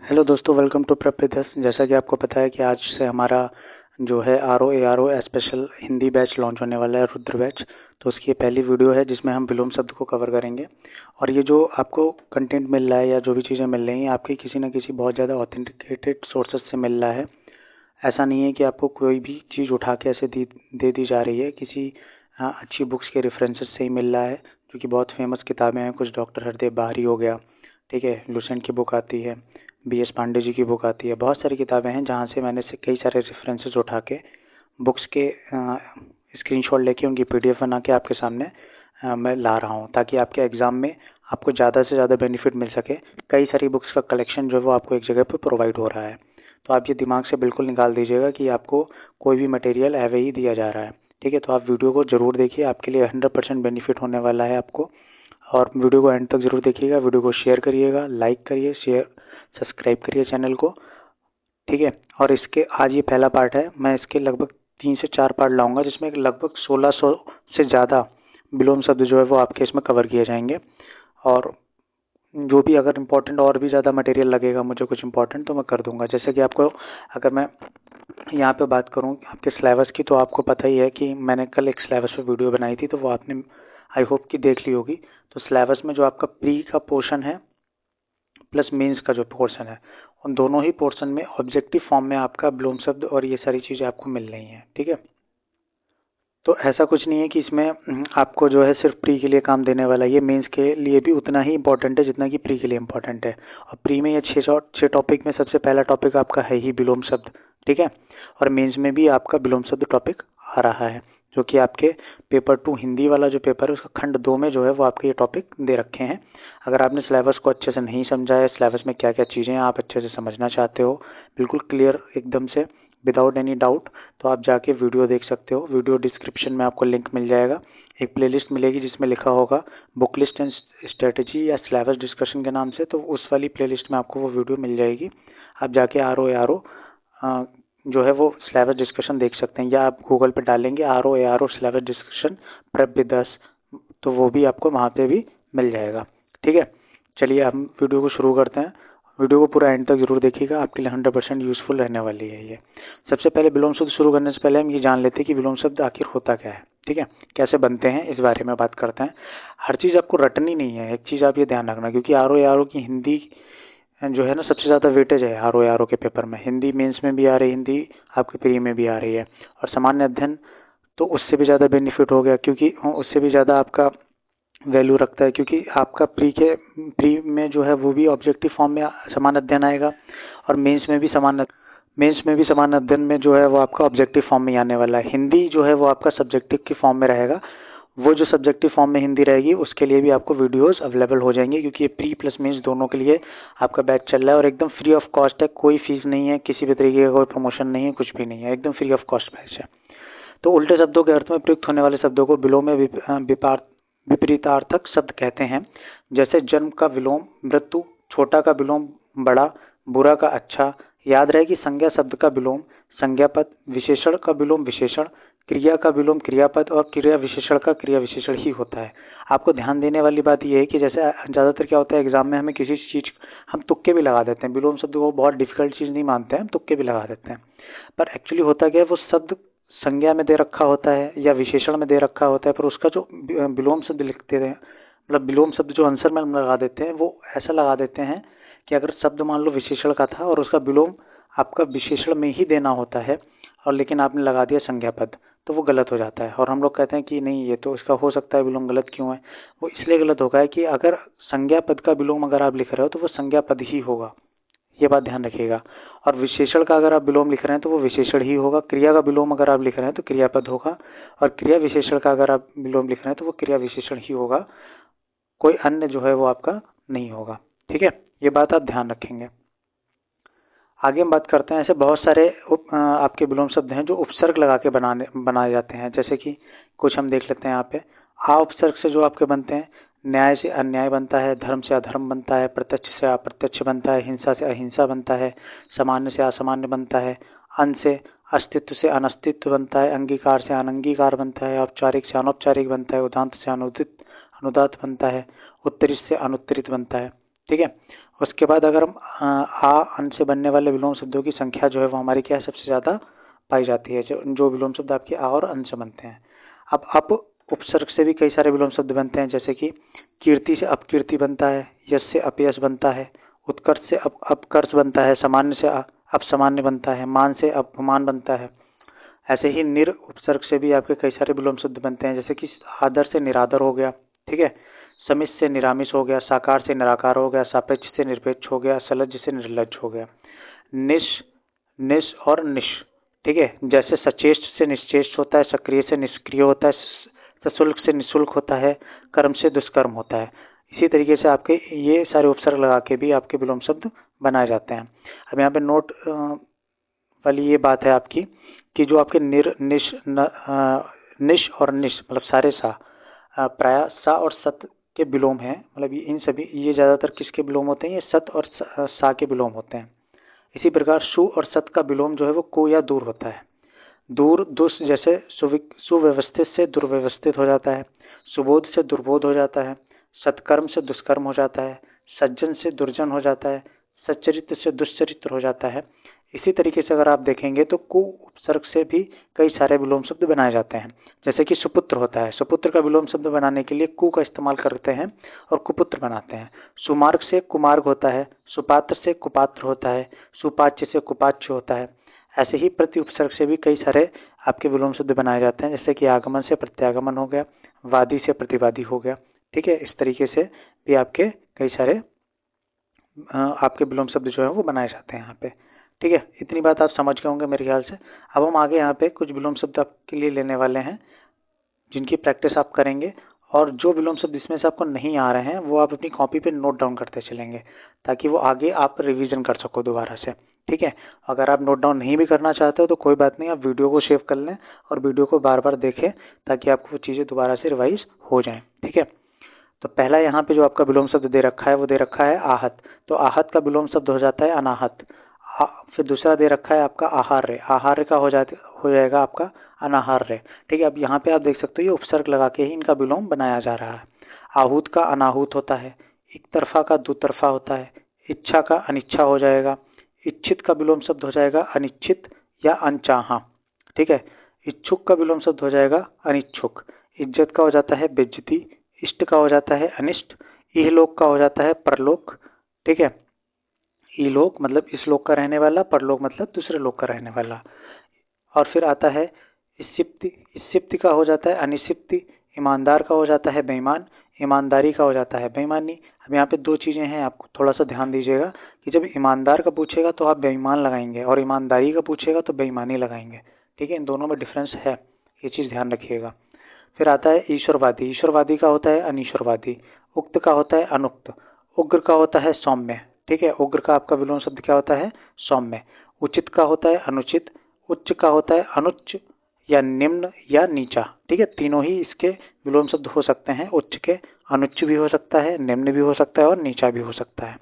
Hello दोस्तों, welcome to prep with us. जैसा कि आपको पता है कि आज से हमारा जो है RO ARO special Hindi batch launch होने वाला है, रुद्र बैच। तो उसकी ये पहली वीडियो है जिसमें हम विलोम शब्द को कवर करेंगे। और ये जो आपको कंटेंट मिल रहा है या जो भी चीज़ें मिल रही हैं, आपकी किसी न किसी बहुत ज़्यादा ऑथेंटिकेटेड सोर्सेज से मिल रहा है। ऐसा नहीं है कि आपको कोई भी चीज़ उठा के ऐसे दे दी जा रही है। किसी अच्छी बुक्स के रेफरेंसेस से ही मिल रहा है, जो कि बहुत फेमस किताबें हैं। कुछ डॉक्टर हरदेव बाहरी हो गया, ठीक है, लुसेंट की बुक आती है, BS पांडे जी की बुक आती है। बहुत सारी किताबें हैं जहाँ से मैंने से कई सारे रेफरेंसेस उठा के बुक्स के स्क्रीनशॉट लेके उनकी PDF बना के आपके सामने मैं ला रहा हूँ, ताकि आपके एग्ज़ाम में आपको ज़्यादा से ज़्यादा बेनिफिट मिल सके। कई सारी बुक्स का कलेक्शन जो है वो आपको एक जगह पे प्रोवाइड हो रहा है। तो आप ये दिमाग से बिल्कुल निकाल दीजिएगा कि आपको कोई भी मटेरियल एवे ही दिया जा रहा है, ठीक है। तो आप वीडियो को ज़रूर देखिए, आपके लिए 100% बेनिफिट होने वाला है आपको। और वीडियो को एंड तक ज़रूर देखिएगा। वीडियो को शेयर करिएगा, लाइक करिए, शेयर सब्सक्राइब करिए चैनल को, ठीक है। और इसके आज ये पहला पार्ट है, मैं इसके लगभग 3 से 4 पार्ट लाऊंगा, जिसमें लगभग 1600 से ज़्यादा विलोम शब्द जो है वो आपके इसमें कवर किए जाएंगे। और जो भी अगर इम्पोर्टेंट और भी ज़्यादा मटेरियल लगेगा मुझे कुछ इम्पोर्टेंट, तो मैं कर दूंगा। जैसे कि आपको अगर मैं यहाँ पे बात करूँ आपके सिलेबस की, तो आपको पता ही है कि मैंने कल एक सिलेबस पे वीडियो बनाई थी, तो वो आपने आई होप कि देख ली होगी। तो सिलेबस में जो आपका प्री का पोर्शन है प्लस मेंस का जो पोर्शन है, उन दोनों ही पोर्शन में ऑब्जेक्टिव फॉर्म में आपका विलोम शब्द और ये सारी चीज़ें आपको मिल रही हैं, ठीक है। तो ऐसा कुछ नहीं है कि इसमें आपको जो है सिर्फ प्री के लिए काम देने वाला है। ये मेंस के लिए भी उतना ही इंपॉर्टेंट है जितना कि प्री के लिए इंपॉर्टेंट है। और प्री में ये 6 टॉपिक में सबसे पहला टॉपिक आपका है ही विलोम शब्द, ठीक है। और मेंस में भी आपका विलोम शब्द टॉपिक आ रहा है, जो कि आपके पेपर 2 हिंदी वाला जो पेपर है उसका खंड 2 में जो है वो आपके ये टॉपिक दे रखे हैं। अगर आपने सिलेबस को अच्छे से नहीं समझा है, सिलेबस में क्या क्या चीज़ें हैं आप अच्छे से समझना चाहते हो, बिल्कुल क्लियर एकदम से विदाउट एनी डाउट, तो आप जाके वीडियो देख सकते हो। वीडियो डिस्क्रिप्शन में आपको लिंक मिल जाएगा। एक प्लेलिस्ट मिलेगी जिसमें लिखा होगा बुक लिस्ट एंड स्ट्रेटजी या सिलेबस डिस्कशन के नाम से, तो उस वाली प्लेलिस्ट में आपको वो वीडियो मिल जाएगी। आप जाके RO जो है वो सिलेबस डिस्कशन देख सकते हैं, या आप गूगल पे डालेंगे RO syllabus discussion prep with अस, तो वो भी आपको वहाँ पे भी मिल जाएगा, ठीक है। चलिए हम वीडियो को शुरू करते हैं। वीडियो को पूरा एंड तक जरूर देखिएगा, आपके लिए 100% यूजफुल रहने वाली है ये। सबसे पहले विलोम शब्द शुरू करने से पहले हम ये जान लेते हैं कि विलोम शब्द आखिर होता क्या है, ठीक है, कैसे बनते हैं, इस बारे में बात करते हैं। हर चीज़ आपको रटनी नहीं है, एक चीज़ आप ये ध्यान रखना, क्योंकि RO की हिंदी जो है ना सबसे ज़्यादा वेटेज है RO के पेपर में। हिंदी मेंस में भी आ रही, हिंदी आपके प्री में भी आ रही है। और सामान्य अध्ययन तो उससे भी ज़्यादा बेनिफिट हो गया, क्योंकि उससे भी ज़्यादा आपका वैल्यू रखता है, क्योंकि आपका प्री में जो है वो भी ऑब्जेक्टिव फॉर्म में समान अध्ययन आएगा। और मेंस में भी समान अध्ययन में जो है वो आपका ऑब्जेक्टिव फॉर्म में आने वाला है। हिंदी जो है वो आपका सब्जेक्टिव की फॉर्म में रहेगा। वो जो सब्जेक्टिव फॉर्म में हिंदी रहेगी उसके लिए भी आपको वीडियोस अवेलेबल हो जाएंगे, क्योंकि ये प्री प्लस मेंस दोनों के लिए आपका बैच चल रहा है। और एकदम फ्री ऑफ कॉस्ट है, कोई फीस नहीं है, किसी भी तरीके का कोई प्रमोशन नहीं है, कुछ भी नहीं है, एकदम फ्री ऑफ कॉस्ट बैच है। तो उल्टे शब्दों के अर्थ में प्रयुक्त होने वाले शब्दों को विलोम में विपरीतार्थक शब्द कहते हैं। जैसे जन्म का विलोम मृत्यु, छोटा का विलोम बड़ा, बुरा का अच्छा। याद रहे कि संज्ञा शब्द का विलोम संज्ञापद, विशेषण का विलोम विशेषण, क्रिया का विलोम क्रियापद और क्रिया विशेषण का क्रिया विशेषण ही होता है। आपको ध्यान देने वाली बात यह है कि जैसे ज़्यादातर क्या होता है एग्जाम में, हमें किसी चीज़ हम तुक्के भी लगा देते हैं, विलोम शब्द को बहुत डिफिकल्ट चीज़ नहीं मानते हैं, हम तुक्के भी लगा देते हैं। पर एक्चुअली होता क्या है, वो शब्द संज्ञा में दे रखा होता है या विशेषण में दे रखा होता है, पर उसका जो विलोम शब्द लिखते हैं, मतलब विलोम शब्द जो आंसर में हम लगा देते हैं, वो ऐसा लगा देते हैं कि अगर शब्द मान लो विशेषण का था और उसका विलोम आपका विशेषण में ही देना होता है, और लेकिन आपने लगा दिया संज्ञा पद, तो वो गलत हो जाता है। और हम लोग कहते हैं कि नहीं, ये तो इसका हो सकता है विलोम गलत क्यों है। वो इसलिए गलत होगा है कि अगर संज्ञा पद का विलोम अगर आप लिख रहे हो तो वो संज्ञा पद ही होगा, ये बात ध्यान रखिएगा। और विशेषण का अगर आप विलोम लिख रहे हैं तो वो विशेषण ही होगा। क्रिया का विलोम अगर आप लिख रहे हैं तो क्रियापद होगा। और क्रिया विशेषण का अगर आप विलोम लिख रहे हैं तो वो क्रिया विशेषण ही होगा, कोई अन्य जो है वो आपका नहीं होगा, ठीक है। ये बात आप ध्यान रखेंगे। आगे हम बात करते हैं, ऐसे बहुत सारे आपके विलोम शब्द हैं जो उपसर्ग लगा के बनाए जाते हैं। जैसे कि कुछ हम देख लेते हैं यहाँ पे। आ उपसर्ग से जो आपके बनते हैं, न्याय से अन्याय बनता है, धर्म से अधर्म बनता है, प्रत्यक्ष से अप्रत्यक्ष बनता है, हिंसा से अहिंसा बनता है, सामान्य से असामान्य बनता है, अन से अस्तित्व से अनस्तित्व बनता है, अंगीकार से अनंगीकार बनता है, औपचारिक से अनौपचारिक बनता है, उदांत से अनुदात बनता है, उत्तरित से अनुत्तरित बनता है, ठीक है। उसके बाद अगर हम आ अन से बनने वाले विलोम शब्दों की संख्या जो है वो हमारी क्या है, सबसे ज़्यादा पाई जाती है, जो विलोम शब्द आपके आ और अन से बनते हैं। अब उपसर्ग से भी कई सारे विलोम शब्द बनते हैं, जैसे कि कीर्ति से अपकीर्ति बनता है, यश से अपयश बनता है, उत्कर्ष से अपकर्ष बनता है, सामान्य से अपसामान्य बनता है, मान से अपमान बनता है। ऐसे ही निर उपसर्ग से भी आपके कई सारे विलोम शब्द बनते हैं, जैसे कि आदर से निरादर हो गया, ठीक है, समित से निरामिष हो गया, साकार से निराकार हो गया, सापेक्ष से निरपेक्ष हो गया, सलज्ज से निर्लज्ज हो गया। निश निश और निश, ठीक है, जैसे सचेष्ट से निश्चेष्ट होता है, सक्रिय से निष्क्रिय होता है, सशुल्क से निःशुल्क होता है, कर्म से दुष्कर्म होता है। इसी तरीके से आपके ये सारे उपसर्ग लगा के भी आपके विलोम शब्द बनाए जाते हैं। अब यहाँ पे नोट वाली ये बात है आपकी कि जो आपके निश और निश मतलब सारे सा प्राय सा और सत के विलोम हैं, मतलब इन सभी ये ज़्यादातर किसके विलोम होते हैं, ये सत और सा के विलोम होते हैं। इसी प्रकार सु और सत का विलोम जो है वो को या दूर होता है। दूर दुष जैसे सुव्यवस्थित से दुर्व्यवस्थित हो जाता है, सुबोध से दुर्बोध हो जाता है, सत्कर्म से दुष्कर्म हो जाता है, सज्जन से दुर्जन हो जाता है, सच्चरित्र से दुष्चरित्र हो जाता है। इसी तरीके से अगर आप देखेंगे तो कु उपसर्ग से भी कई सारे विलोम शब्द बनाए जाते हैं, जैसे कि सुपुत्र होता है, सुपुत्र का विलोम शब्द बनाने के लिए कु का इस्तेमाल करते हैं और कुपुत्र बनाते हैं। सुमार्ग से कुमार्ग होता है, सुपात्र से कुपात्र होता है, सुपाच्य से कुपाच्य होता है। ऐसे ही प्रति उपसर्ग से भी कई सारे आपके विलोम शब्द बनाए जाते हैं, जैसे कि आगमन से प्रत्यागमन हो गया, वादी से प्रतिवादी हो गया, ठीक है। इस तरीके से भी आपके कई सारे आपके विलोम शब्द जो है वो बनाए जाते हैं यहाँ पे, ठीक है। इतनी बात आप समझ गए होंगे मेरे ख्याल से। अब हम आगे यहाँ पे कुछ विलोम शब्द आपके लिए लेने वाले हैं, जिनकी प्रैक्टिस आप करेंगे, और जो विलोम शब्द इसमें से आपको नहीं आ रहे हैं वो आप अपनी कॉपी पे नोट डाउन करते चलेंगे, ताकि वो आगे आप रिवीजन कर सको दोबारा से, ठीक है। अगर आप नोट डाउन नहीं भी करना चाहते हो तो कोई बात नहीं, आप वीडियो को सेव कर लें और वीडियो को बार बार देखें, ताकि आपको वो चीज़ें दोबारा से रिवाइज हो जाएं, ठीक है। तो पहला यहाँ पे जो आपका विलोम शब्द दे रखा है वो दे रखा है आहत, तो आहत का विलोम शब्द हो जाता है अनाहत। फिर दूसरा दे रखा है आपका आहार्य, आहार्य का हो जाएगा आपका अनाहार्य, ठीक है। अब यहाँ पे आप देख सकते हो ये उपसर्ग लगा के ही इनका विलोम बनाया जा रहा है। आहूत का अनाहूत होता है, एक तरफा का दो तरफा होता है, इच्छा का अनिच्छा हो जाएगा, इच्छित का विलोम शब्द हो जाएगा अनिच्छित या अनचाहा, ठीक है। इच्छुक का विलोम शब्द हो जाएगा अनिच्छुक, इज्जत का हो जाता है बेइज्जती, इष्ट का हो जाता है अनिष्ट, इहलोक का हो जाता है परलोक, ठीक है। इलोक मतलब इस लोक का रहने वाला, परलोक मतलब दूसरे लोक का रहने वाला। और फिर आता है इसिप्ति का हो जाता है अनिसिप्ति, ईमानदार का हो जाता है बेईमान, ईमानदारी का हो जाता है बेईमानी। अब यहाँ पे दो चीज़ें हैं, आपको थोड़ा सा ध्यान दीजिएगा कि जब ईमानदार का पूछेगा तो आप बेईमान लगाएंगे, और ईमानदारी का पूछेगा तो बेईमानी लगाएंगे, ठीक है। इन दोनों में डिफरेंस है, ये चीज़ ध्यान रखिएगा। फिर आता है ईश्वरवादी, ईश्वरवादी का होता है अनीश्वरवादी, उक्त का होता है अनुक्त, उग्र का होता है सौम्य, ठीक है। उग्र का आपका विलोम शब्द क्या होता है, सौम्य। उचित का होता है अनुचित, उच्च का होता है अनुच्च या निम्न या नीचा, ठीक है। तीनों ही इसके विलोम शब्द हो सकते हैं, उच्च के अनुच्च भी हो सकता है, निम्न भी हो सकता है और नीचा भी हो सकता है।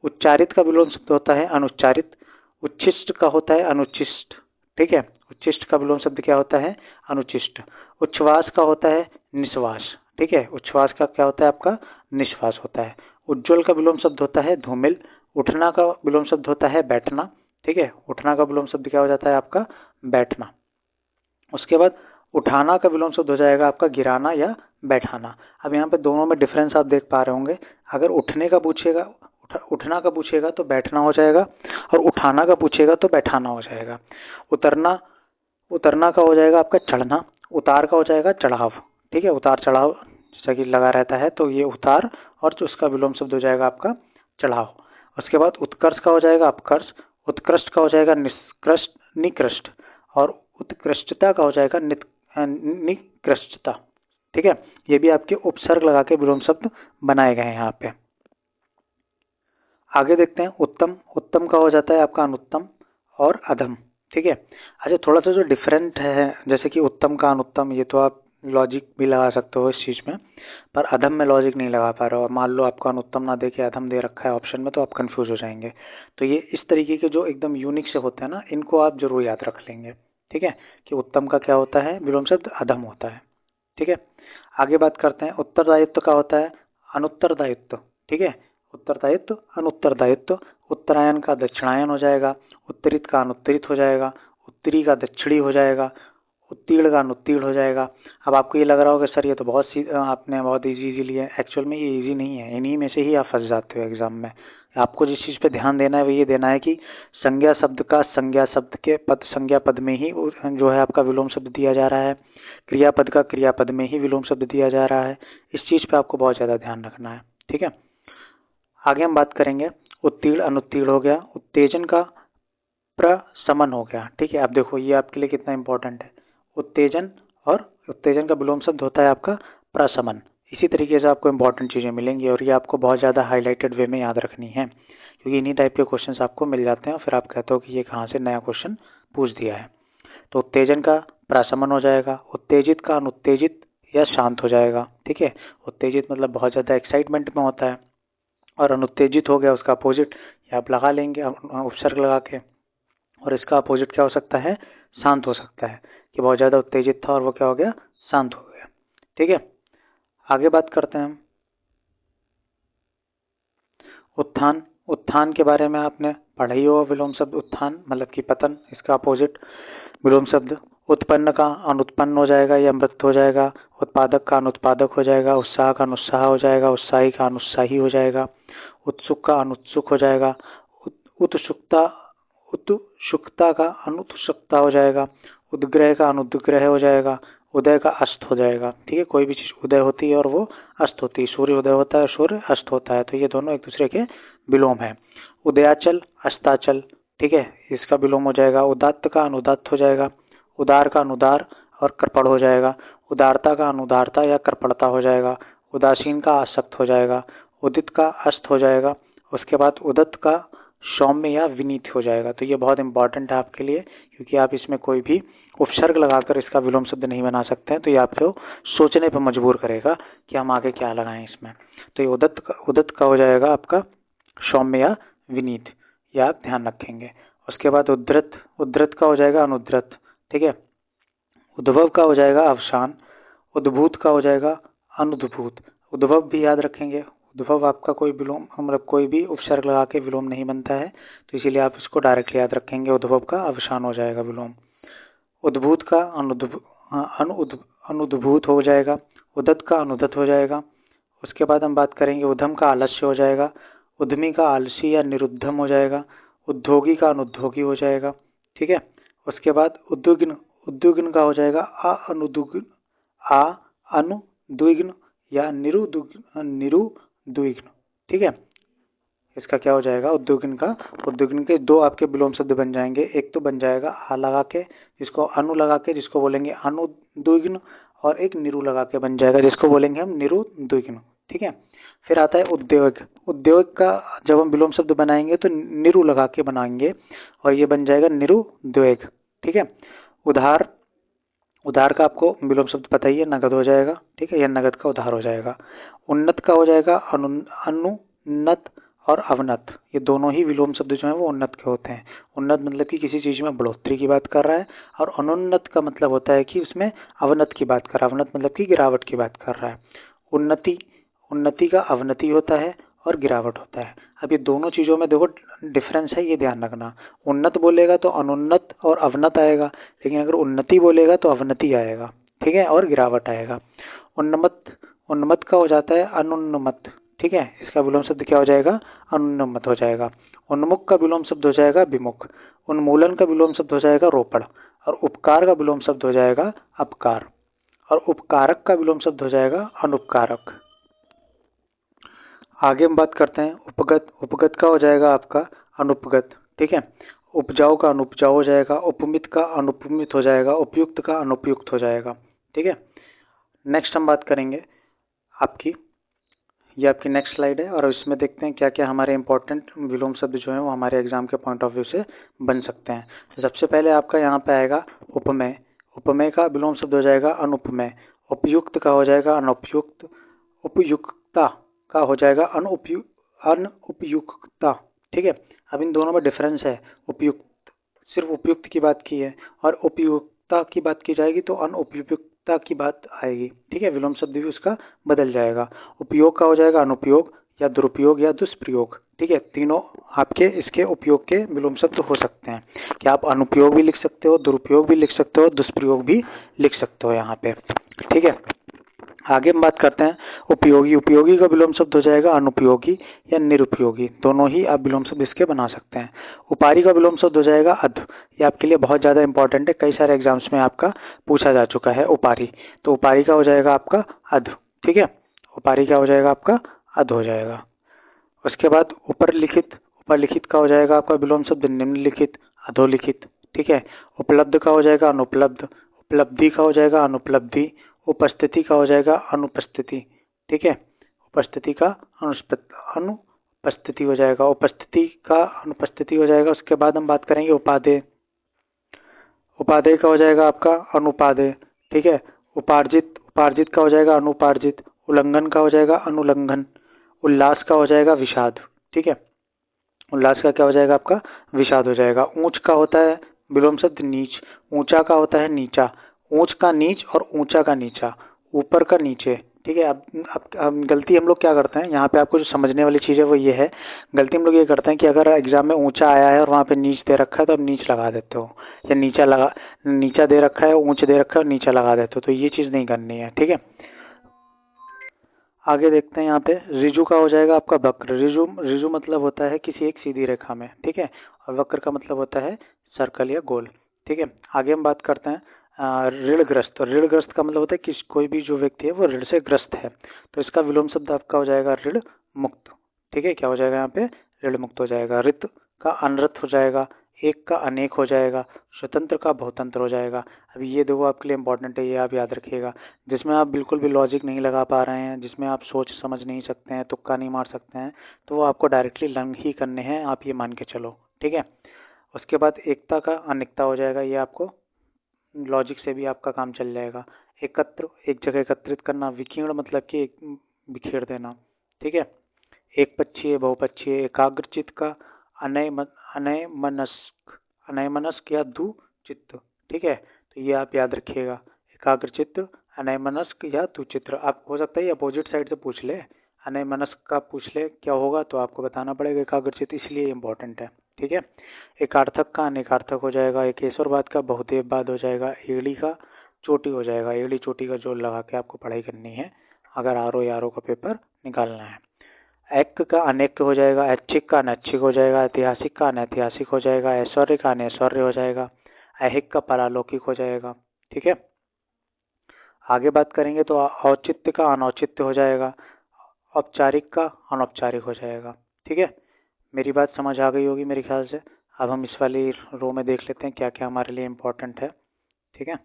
उच्चारित का विलोम शब्द होता है अनुच्चारित, उच्छिष्ट का होता है अनुचिष्ट, ठीक है। उच्छिष्ट का विलोम शब्द क्या होता है, अनुचिष्ट। उच्छ्वास का होता है निश्वास, ठीक है। उच्छ्वास का क्या होता है आपका, निश्वास होता है। उज्ज्वल का विलोम शब्द होता है धूमिल, उठना का विलोम शब्द होता है बैठना, ठीक है। उठना का विलोम शब्द क्या हो जाता है आपका, बैठना। उसके बाद उठाना का विलोम शब्द हो जाएगा आपका गिराना या बैठाना। अब यहाँ पे दोनों में डिफरेंस आप देख पा रहे होंगे, अगर उठने का पूछेगा, उठना का पूछेगा तो बैठना हो जाएगा, और उठाना का पूछेगा तो बैठाना हो जाएगा। उतरना उतरना का हो जाएगा आपका चढ़ना, उतार का हो जाएगा चढ़ाव, ठीक है। उतार चढ़ाव जैसा कि लगा रहता है, तो ये उतार, और जो उसका विलोम शब्द हो जाएगा आपका चढ़ाव। उसके बाद उत्कर्ष का हो जाएगा अपकर्ष, उत्कृष्ट का हो जाएगा निष्कृष्ट निकृष्ट, और उत्कृष्टता का हो जाएगा निकृष्टता, ठीक है। ये भी आपके उपसर्ग लगा के विलोम शब्द बनाए गए हैं यहाँ पे। आगे देखते हैं उत्तम, उत्तम का हो जाता है आपका अनुत्तम और अधम, ठीक है। अच्छा, थोड़ा सा जो डिफरेंट है, जैसे कि उत्तम का अनुत्तम, ये तो आप लॉजिक भी लगा सकते हो इस चीज़ में, पर अधम में लॉजिक नहीं लगा पा रहे हो, और मान लो आपको अनुत्तम ना दे के अधम दे रखा है ऑप्शन में, तो आप कंफ्यूज हो जाएंगे। तो ये इस तरीके के जो एकदम यूनिक से होते हैं ना, इनको आप जरूर याद रख लेंगे, ठीक है, कि उत्तम का क्या होता है विलोम शब्द, अधम होता है, ठीक है। आगे बात करते हैं उत्तरदायित्व का होता है अनुत्तरदायित्व, ठीक है। उत्तरदायित्व, अनुत्तरदायित्व, उत्तरायण का दक्षिणायन हो जाएगा, उत्तरित का अनुत्तरित हो जाएगा, उत्तरी का दक्षिणी हो जाएगा, उत्तीर्ण का अनुत्तीर्ण हो जाएगा। अब आपको ये लग रहा होगा सर ये तो आपने बहुत इजी लिया है। एक्चुअल में ये इजी नहीं है, इन्हीं में से ही आप फंस जाते हो एग्जाम में। आपको जिस चीज़ पे ध्यान देना है वो ये देना है कि संज्ञा शब्द का संज्ञा शब्द के पद संज्ञा पद में ही जो है आपका विलोम शब्द दिया जा रहा है, क्रियापद का क्रियापद में ही विलोम शब्द दिया जा रहा है। इस चीज़ पे आपको बहुत ज़्यादा ध्यान रखना है, ठीक है। आगे हम बात करेंगे उत्तीर्ण अनुत्तीर्ण हो गया, उत्तेजन का प्रशमन हो गया, ठीक है। अब देखो ये आपके लिए कितना इंपॉर्टेंट है, उत्तेजन और उत्तेजन का विलोम शब्द होता है आपका प्रशमन। इसी तरीके से आपको इंपॉर्टेंट चीज़ें मिलेंगी और ये आपको बहुत ज़्यादा हाईलाइटेड वे में याद रखनी है, क्योंकि इन्हीं टाइप के क्वेश्चंस आपको मिल जाते हैं और फिर आप कहते हो कि ये कहाँ से नया क्वेश्चन पूछ दिया है। तो उत्तेजन का प्रशमन हो जाएगा, उत्तेजित का अनुत्तेजित या शांत हो जाएगा, ठीक है। उत्तेजित मतलब बहुत ज़्यादा एक्साइटमेंट में होता है और अनुत्तेजित हो गया उसका अपोजिट, या आप लगा लेंगे उपसर्ग लगा के। और इसका अपोजिट क्या हो सकता है, शांत हो सकता है, कि बहुत ज़्यादा उत्तेजित था और वो क्या हो गया, शांत हो गया, ठीक है। आगे बात करते हैं हम उत्थान। उत्थान के बारे में आपने पढ़ा ही होगा, विलोम शब्द उत्थान मतलब कि पतन, इसका अपोजिट विलोम शब्द। उत्पन्न का अनुत्पन्न हो जाएगा या मृत हो जाएगा, उत्पादक का अनुत्पादक हो जाएगा, उत्साह का अनुत्साह हो जाएगा, उत्साही का अनुत्साही हो जाएगा, उत्सुक का अनुत्सुक हो जाएगा, उत्सुकता उत्सुकता का अनुत्सुकता हो जाएगा, उद्ग्रह का अनुद्ग्रह हो जाएगा, उदय का अस्त हो जाएगा, ठीक है। कोई भी चीज़ उदय होती है और वो अस्त होती है, सूर्य उदय होता है, सूर्य अस्त होता है, तो ये दोनों एक दूसरे के विलोम है। उदयाचल अस्ताचल, ठीक है, इसका विलोम हो जाएगा। उदात्त का अनुदात्त हो जाएगा, उदार का अनुदार और कृपण हो जाएगा, उदारता का अनुदारता या कृपणता हो जाएगा, उदासीन का आसक्त हो जाएगा, उदित का अस्त हो जाएगा, उसके बाद उदत्त का सौम्य या विनीत हो जाएगा। तो ये बहुत इंपॉर्टेंट है आपके लिए, क्योंकि आप इसमें कोई भी उपसर्ग लगाकर इसका विलोम शब्द नहीं बना सकते हैं, तो ये आपको सोचने पर मजबूर करेगा कि हम आगे क्या लगाएं इसमें। तो ये उदत्त का हो जाएगा आपका सौम्य या विनीत, ये आप ध्यान रखेंगे। उसके बाद उद्धृत, उद्धृत का हो जाएगा अनुद्धृत, ठीक है। उद्भव का हो जाएगा अवसान, उद्भूत का हो जाएगा अनुद्भूत। उद्भव भी याद रखेंगे, उद्भव आपका कोई विलोम मतलब कोई भी उपसर्ग लगा के विलोम नहीं बनता है, तो इसीलिए आप इसको डायरेक्टली याद रखेंगे, उद्भव का अवसान हो जाएगा विलोम। उद्भूत का अनुद्भूत हो जाएगा, उदत का अनुदत हो जाएगा। उसके बाद हम बात करेंगे उद्यम का आलस्य हो जाएगा, उद्यमी का आलसी या निरुद्धम हो जाएगा, उद्योगी का अनुद्योगी हो जाएगा, ठीक है। उसके बाद उद्विग्न, उद्विग्न का हो जाएगा अनुद्विग्न या निरुद्विग्न, ठीक है। इसका क्या हो जाएगा, उद्विग्न का, उद्विग्न के दो आपके विलोम शब्द बन जाएंगे। एक तो बन जाएगा आ लगा के, जिसको अनु लगा के जिसको बोलेंगे अनुद्विग्न, और एक निरु लगा के बन जाएगा जिसको बोलेंगे हम निरुद्विग्न, ठीक है। फिर आता है उद्योग। उद्योग का जब हम विलोम शब्द बनाएंगे तो निरु लगा के बनाएंगे और ये बन जाएगा निरुद्वेग, ठीक है। उधार, उधार का आपको विलोम शब्द पता ही है, नगद हो जाएगा, ठीक है, यह नगद का उधार हो जाएगा। उन्नत का हो जाएगा अनुन्नत और अवनत, ये दोनों ही विलोम शब्द जो हैं वो उन्नत के होते हैं। उन्नत मतलब कि किसी चीज़ में बढ़ोतरी की बात कर रहा है, और अनुन्नत का मतलब होता है कि उसमें अवनत की बात कर रहा है, अवनत मतलब कि गिरावट की बात कर रहा है। उन्नति, उन्नति का अवनति होता है और गिरावट होता है। अब ये दोनों चीज़ों में देखो डिफरेंस है, ये ध्यान रखना। उन्नत बोलेगा तो अनुन्नत और अवनत आएगा, लेकिन अगर उन्नति बोलेगा तो अवनति आएगा, ठीक है, और गिरावट आएगा। उन्नमत, उन्मत्त का हो जाता है अनुन्नमत, ठीक है, इसका विलोम शब्द क्या हो जाएगा, अनुन्नमत हो जाएगा। उन्मुख का विलोम शब्द हो जाएगा विमुख। उन्मूलन का विलोम शब्द हो जाएगा रोपण। और उपकार का विलोम शब्द हो जाएगा अपकार। और उपकारक का विलोम शब्द हो जाएगा अनुपकारक। आगे हम बात करते हैं उपगत। उपगत का हो जाएगा आपका अनुपगत, ठीक है। उपजाऊ का अनुपजाऊ हो जाएगा, उपमित का अनुपमित हो जाएगा, उपयुक्त का अनुपयुक्त हो जाएगा, ठीक है। नेक्स्ट हम बात करेंगे आपकी, ये आपकी नेक्स्ट स्लाइड है और इसमें देखते हैं क्या क्या हमारे इंपॉर्टेंट विलोम शब्द जो है वो हमारे एग्जाम के पॉइंट ऑफ व्यू से बन सकते हैं। तो सबसे पहले आपका यहाँ पे आएगा उपमेय। उपमेय का विलोम शब्द हो जाएगा अनुपमेय। उपयुक्त का हो जाएगा अनुपयुक्त। उपयुक्ता का हो जाएगा अनुपयुक्ता, ठीक है। अब इन दोनों में डिफरेंस है, उपयुक्त सिर्फ उपयुक्त की बात की है और उपयुक्ता की बात की जाएगी तो अनुपयुक्ता की बात आएगी, ठीक है, विलोम शब्द भी उसका बदल जाएगा। उपयोग का हो जाएगा अनुपयोग या दुरुपयोग या दुष्प्रयोग। ठीक है, तीनों आपके इसके उपयोग के विलोम शब्द हो सकते हैं कि आप अनुपयोग भी लिख सकते हो, दुरुपयोग भी लिख सकते हो, दुष्प्रयोग भी लिख सकते हो यहाँ पे। ठीक है, आगे हम बात करते हैं उपयोगी। उपयोगी का विलोम शब्द हो जाएगा अनुपयोगी या निरुपयोगी, दोनों ही आप विलोम शब्द इसके बना सकते हैं। उपारी का विलोम शब्द हो जाएगा अध। ये आपके लिए बहुत ज़्यादा इंपॉर्टेंट है, कई सारे एग्जाम्स में आपका पूछा जा चुका है उपारी। तो उपारी का हो जाएगा आपका अध। ठीक है, उपारी का हो जाएगा आपका अध हो जाएगा। उसके बाद ऊपर लिखित। ऊपर लिखित का हो जाएगा आपका विलोम शब्द निम्नलिखित, अधोलिखित। ठीक है, उपलब्ध का हो जाएगा अनुपलब्ध। उपलब्धि का हो जाएगा अनुपलब्धि। उपस्थिति का हो जाएगा अनुपस्थिति। ठीक है, उपस्थिति का अनुपस्थिति हो जाएगा, उपस्थिति का अनुपस्थिति हो जाएगा। उसके बाद हम बात करेंगे उपादेय। उपादेय का हो जाएगा आपका अनुपादेय। ठीक है, उपार्जित। उपार्जित का हो जाएगा अनुपार्जित। उल्लंघन का हो जाएगा अनुल्लंघन। उल्लास का हो जाएगा विषाद। ठीक है, उल्लास का क्या हो जाएगा आपका विषाद हो जाएगा। ऊंच का होता है विलोम शब्द नीच। ऊंचा का होता है नीचा। ऊंच का नीच और ऊंचा का नीचा, ऊपर का नीचे। ठीक है, अब गलती हम लोग क्या करते हैं यहाँ पे, आपको जो समझने वाली चीज़ है वो ये है, गलती हम लोग ये करते हैं कि अगर एग्जाम में ऊंचा आया है और वहाँ पे नीच दे रखा है तो आप नीच लगा देते हो, या नीचा दे रखा है, ऊंच दे रखा है और नीचा लगा देते हो, तो ये चीज़ नहीं करनी है। ठीक है, आगे देखते हैं यहाँ पे ऋजु का हो जाएगा आपका वक्र। ऋजु ऋजु मतलब होता है किसी एक सीधी रेखा में। ठीक है, और वक्र का मतलब होता है सर्कल या गोल। ठीक है, आगे हम बात करते हैं ऋणग्रस्त। और ऋणग्रस्त का मतलब होता है कि कोई भी जो व्यक्ति है वो ऋण से ग्रस्त है, तो इसका विलोम शब्द आपका हो जाएगा ऋण मुक्त। ठीक है, क्या हो जाएगा यहाँ पे ऋण मुक्त हो जाएगा। ऋत का अनृत हो जाएगा। एक का अनेक हो जाएगा। स्वतंत्र का बहुतंत्र हो जाएगा। अब ये दो आपके लिए इंपॉर्टेंट है, ये आप याद रखिएगा। जिसमें आप बिल्कुल भी लॉजिक नहीं लगा पा रहे हैं, जिसमें आप सोच समझ नहीं सकते हैं, तुक्का नहीं मार सकते हैं, तो वो आपको डायरेक्टली लर्न ही करने हैं, आप ये मान के चलो। ठीक है, उसके बाद एकता का अनेकता हो जाएगा। ये आपको लॉजिक से भी आपका काम चल जाएगा। एकत्र, एक जगह एकत्रित करना। विकीर्ण मतलब कि बिखेर देना। ठीक है, एक पक्षीय, बहुपक्षीय। एकाग्रचित का अनयमनस्क, अनयमनस्क या दुचित्त। ठीक है, तो ये आप याद रखिएगा, एकाग्रचित्त, अनयमनस्क या दुचित्र। आप हो सकता है अपोजिट साइड से पूछ ले, अनयमनस्क का पूछ ले क्या होगा, तो आपको बताना पड़ेगा एकाग्रचित्त, इसलिए इम्पोर्टेंट है। ठीक है, एकार्थक का अनेकार्थक हो जाएगा। एकेश्वरवाद का बहुदेववाद हो जाएगा। एड़ी का चोटी हो जाएगा। एड़ी चोटी का जोड़ लगा के आपको पढ़ाई करनी है अगर आरओ या आरओ का पेपर निकालना है। ऐक्य का अनेक्य हो जाएगा। ऐच्छिक का अनैच्छिक हो जाएगा। ऐतिहासिक का अनैतिहासिक हो जाएगा। ऐश्वर्य का अनैश्वर्य हो जाएगा। ऐहिक का पारलौकिक हो जाएगा। ठीक है, आगे बात करेंगे तो औचित्य का अनौचित्य हो जाएगा। औपचारिक का अनौपचारिक हो जाएगा। ठीक है, मेरी बात समझ आ गई होगी मेरे ख्याल से। अब हम इस वाली रो में देख लेते हैं क्या क्या हमारे लिए इम्पोर्टेंट है। ठीक है,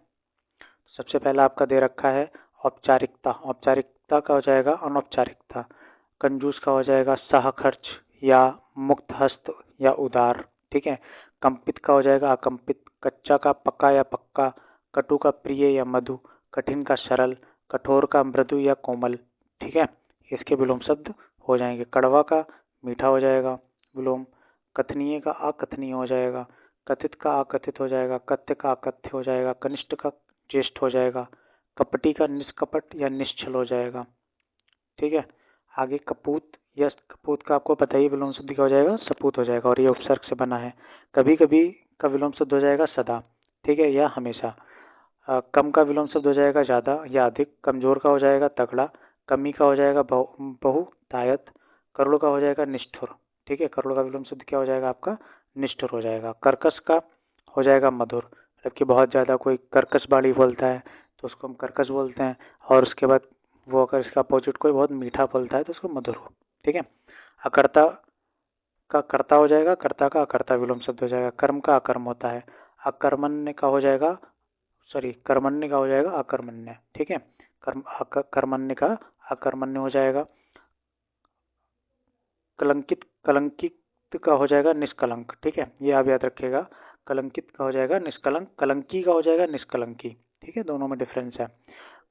सबसे पहला आपका दे रखा है औपचारिकता। औपचारिकता का हो जाएगा अनौपचारिकता। कंजूस का हो जाएगा सहखर्च या मुक्त हस्त या उदार। ठीक है, कंपित का हो जाएगा अकंपित। कच्चा का पक्का या पक्का। कटु का प्रिय या मधु। कठिन का सरल। कठोर का मृदु या कोमल। ठीक है, इसके विलोम शब्द हो जाएंगे। कड़वा का मीठा हो जाएगा विलोम। कथनीय का अकथनीय हो जाएगा। कथित का अकथित हो जाएगा। कथ्य का अकथ्य हो जाएगा। कनिष्ठ का ज्येष्ठ हो जाएगा। कपटी का निष्कपट या निश्चल हो जाएगा। ठीक है, आगे कपूत या कपूत का आपको पता ही विलोम शब्द क्या हो जाएगा सपूत हो जाएगा, और ये उपसर्ग से बना है। कभी कभी का विलोम शब्द हो जाएगा सदा। ठीक है, या हमेशा। कम का विलोम शब्द हो जाएगा ज्यादा या अधिक। कमजोर का हो जाएगा तगड़ा। कमी का हो जाएगा बहुतायत। करोड़ का हो जाएगा निष्ठुर। ठीक है, करोड़ का विलोम शब्द क्या हो जाएगा आपका निष्ठुर हो जाएगा। कर्कश का हो जाएगा मधुर, जबकि बहुत ज्यादा कोई कर्कश बाड़ी बोलता है तो उसको हम कर्कश बोलते हैं, और उसके बाद वो अगर इसका अपोजिट कोई बहुत मीठा बोलता है तो उसको मधुर हो। ठीक है, अकर्ता का कर्ता हो जाएगा। कर्ता का अकर्ता विलोम शब्द हो जाएगा। कर्म का अकर्म होता है। अकर्मण्य का हो जाएगा कर्मण्य का हो जाएगा अकर्मण्य। ठीक है, कर्मण्य का अकर्मण्य हो जाएगा। कलंकित का हो जाएगा निष्कलंक। ठीक है, ये आप याद रखिएगा, कलंकित का हो जाएगा निष्कलंक। कलंकी का हो जाएगा निष्कलंकी। ठीक है, दोनों में डिफरेंस है।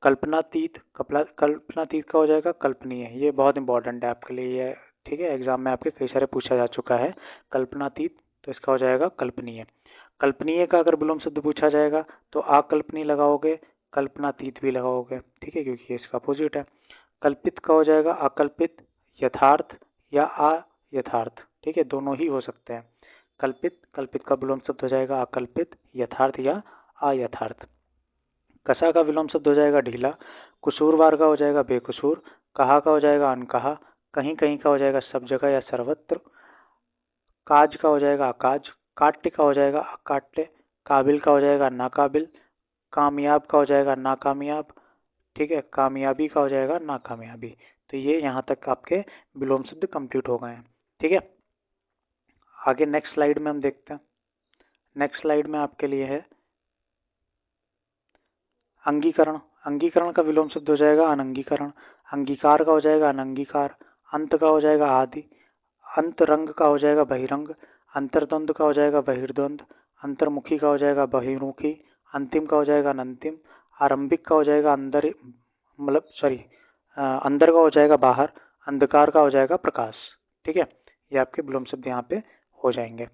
कल्पनातीत कल्पनातीत का हो जाएगा कल्पनीय। ये बहुत इंपॉर्टेंट है आपके लिए ये। ठीक है, एग्जाम में आपके कई सारे पूछा जा चुका है। कल्पनातीत, तो इसका हो जाएगा कल्पनीय। कल्पनीय का अगर विलोम शब्द पूछा जाएगा तो अकल्पनीय लगाओगे, कल्पनातीत भी लगाओगे। ठीक है, क्योंकि ये इसका अपोजिट है। कल्पित का हो जाएगा अकल्पित यथार्थ या अयथार्थ, ठीक है, दोनों ही हो सकते हैं। कल्पित, कल्पित का विलोम शब्द हो जाएगा अकल्पित। यथार्थ या अयथार्थ। कसा का विलोम शब्द हो जाएगा ढीला। कसूरवार का हो जाएगा बेकसूर। कहा का हो जाएगा अनकहा। कहीं कहीं का हो जाएगा सब जगह या सर्वत्र। काज का हो जाएगा अकाज। काट्य का हो जाएगा अकाट्य। काबिल का हो जाएगा नाकाबिल। कामयाब का हो जाएगा नाकामयाब, ठीक है। कामयाबी का हो जाएगा नाकामयाबी। तो ये यहाँ तक आपके विलोम शब्द कंप्लीट हो गए हैं, ठीक है। आगे नेक्स्ट स्लाइड में हम देखते हैं। नेक्स्ट स्लाइड में आपके लिए है अंगीकरण। अंगीकरण का विलोम शब्द हो जाएगा अनंगीकरण। अंगीकार का हो जाएगा अनंगीकार। अंत का हो जाएगा आदि। अंतरंग का हो जाएगा बहिरंग। अंतर्द्वंद का हो जाएगा बहिर्द्वंद। अंतर्मुखी का हो जाएगा बहिर्मुखी। अंतिम का हो जाएगा अनंतिम। आरंभिक का हो जाएगा अंदर, मतलब सॉरी, अंदर का हो जाएगा बाहर। अंधकार का हो जाएगा प्रकाश, ठीक है। ये आपके विलोम शब्द यहाँ पे हो जाएंगे।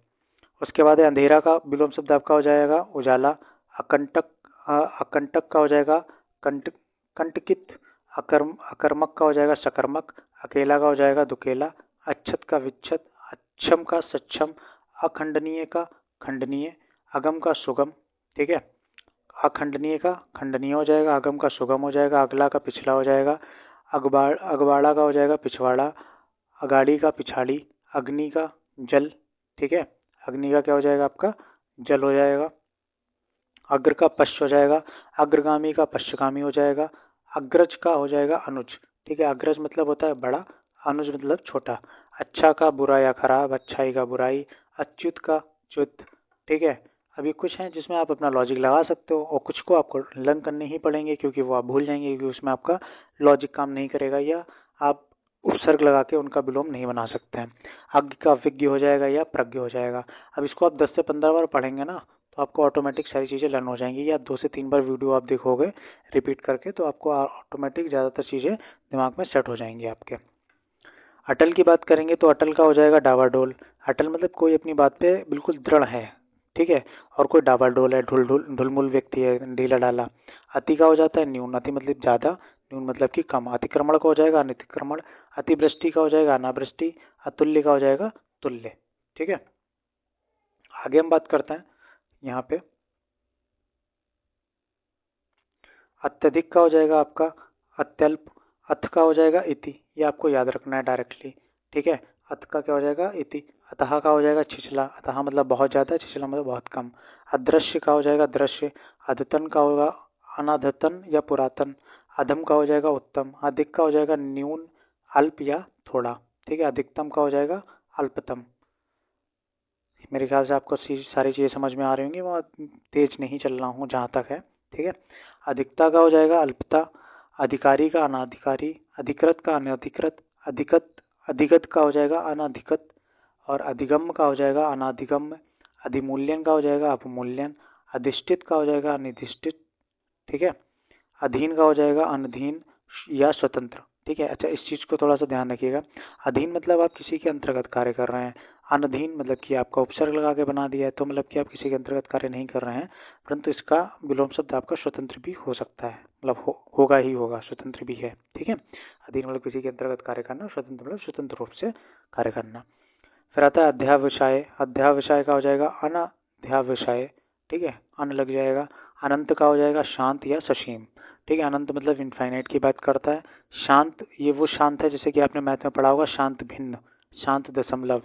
उसके बाद अंधेरा का विलोम शब्द आपका हो जाएगा उजाला। अकंटक, अकंटक का हो जाएगा कंटकित। अकर्मक का हो जाएगा सकर्मक। अकेला का हो जाएगा दुकेला। अच्छत का विच्छत। अच्छम का सक्षम। अखंडनीय का खंडनीय। अगम का सुगम, ठीक है। अखंडनीय का खंडनीय हो जाएगा। अगम का सुगम हो जाएगा। अगला का पिछला हो जाएगा। अगवाड़ा का हो जाएगा पिछवाड़ा। अगाड़ी का पिछाड़ी। अग्नि का जल, ठीक है। अग्नि का क्या हो जाएगा आपका जल हो जाएगा। अग्र का पश्च हो जाएगा। अग्रगामी का पश्चगामी हो जाएगा। अग्रज का हो जाएगा अनुज, ठीक है। अग्रज मतलब होता है बड़ा, अनुज मतलब छोटा। अच्छा का बुरा या खराब। अच्छाई का बुराई। अच्युत का च्युत, ठीक है। अभी कुछ हैं जिसमें आप अपना लॉजिक लगा सकते हो और कुछ को आपको लर्न करने ही पड़ेंगे क्योंकि वो आप भूल जाएंगे, क्योंकि उसमें आपका लॉजिक काम नहीं करेगा या आप उपसर्ग लगा के उनका विलोम नहीं बना सकते हैं। अज्ञ का विज्ञ हो जाएगा या प्रज्ञ हो जाएगा। अब इसको आप 10 से 15 बार पढ़ेंगे ना तो आपको ऑटोमेटिक सारी चीज़ें लर्न हो जाएंगी, या 2 से 3 बार वीडियो आप देखोगे रिपीट करके तो आपको ऑटोमेटिक ज़्यादातर चीज़ें दिमाग में सेट हो जाएंगी आपके। अटल की बात करेंगे तो अटल का हो जाएगा डावाडोल। अटल मतलब कोई अपनी बात पे बिल्कुल दृढ़ है, ठीक है। और कोई डावाडोल है, ढुलमुल व्यक्ति है, ढीला ढाला। अति का हो जाता है न्यून। अति मतलब ज़्यादा, न्यून मतलब कि कम। अतिक्रमण का हो जाएगा अनितिक्रमण। अतिवृष्टि का हो जाएगा अनावृष्टि। अतुल्य का हो जाएगा तुल्य, ठीक है। आगे हम बात करते हैं यहाँ पे अत्यधिक का हो जाएगा आपका अत्यल्प। अथ का हो जाएगा इति, ये आपको याद रखना है डायरेक्टली, ठीक है। अथ का क्या हो जाएगा इति। अतः का हो जाएगा छिछला। अतः मतलब बहुत ज़्यादा, छिछला मतलब बहुत कम। अदृश्य का हो जाएगा दृश्य। अद्यतन का होगा अनाद्यतन या पुरातन। अधम का हो जाएगा उत्तम। अधिक का हो जाएगा न्यून, अल्प या थोड़ा, ठीक है। अधिकतम का हो जाएगा अल्पतम। मेरे ख्याल से आपको सारी चीज़ें समझ में आ रही होंगी, मैं तेज नहीं चल रहा हूँ जहाँ तक है, ठीक है। अधिकता का हो जाएगा अल्पता। अधिकारी का अनाधिकारी। अधिकृत का अनधिकृत। अधिगत, अधिगत का हो जाएगा अनधिगत। और अधिगम का हो जाएगा अनाधिगम्य। अधिमूल्यन का हो जाएगा अपमूल्यन। अधिष्ठित का हो जाएगा अनिधिष्ठित, ठीक है। अधीन का हो जाएगा अनधीन या स्वतंत्र, ठीक है। अच्छा, इस चीज़ को थोड़ा सा ध्यान रखिएगा। अधीन मतलब आप किसी के अंतर्गत कार्य कर रहे हैं। अनधीन मतलब कि आपका उपसर्ग लगा के बना दिया है तो मतलब कि आप किसी के अंतर्गत कार्य नहीं कर रहे हैं, परंतु इसका विलोम शब्द आपका स्वतंत्र भी हो सकता है, मतलब होगा ही होगा, स्वतंत्र भी है, ठीक है। अधीन मतलब किसी के अंतर्गत कार्य करना। स्वतंत्र मतलब स्वतंत्र रूप से कार्य करना। फिर आता है अध्यावसाय। अध्यावसाय का हो जाएगा अनाध्यावसाय, ठीक है, अन लग जाएगा। अनंत का हो जाएगा शांत या ससीम, ठीक है। अनंत मतलब इनफाइनाइट की बात करता है। शांत, ये वो शांत है जैसे कि आपने मैथ में पढ़ा होगा शांत भिन्न, शांत दशमलव,